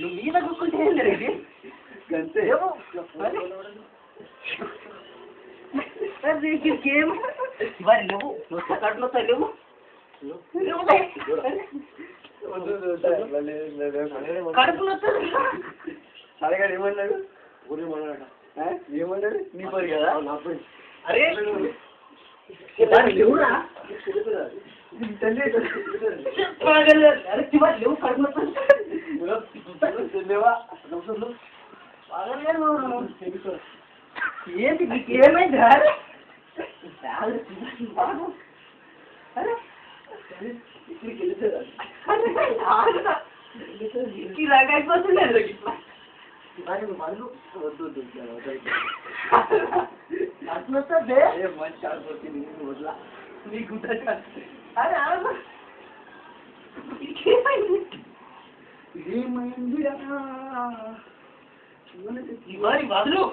నువ్వు మీద కూర్చుంటే ఏం జరిగింది అంతే గేమ్ మరి నువ్వు కట్లో లేవు కడుపులో సరేగా ఏమన్నాడు ఏమన్నాడు నీ పని కదా అరే లేవురా లేవు కడుపులో లేవా ఏంటి నీకేమైంది ఇలాగైపోతుండే మందు వద్దు మంచి ఆడిపోతుంది వదిలా నీకు ఏమైంది ఇవాళ బదులు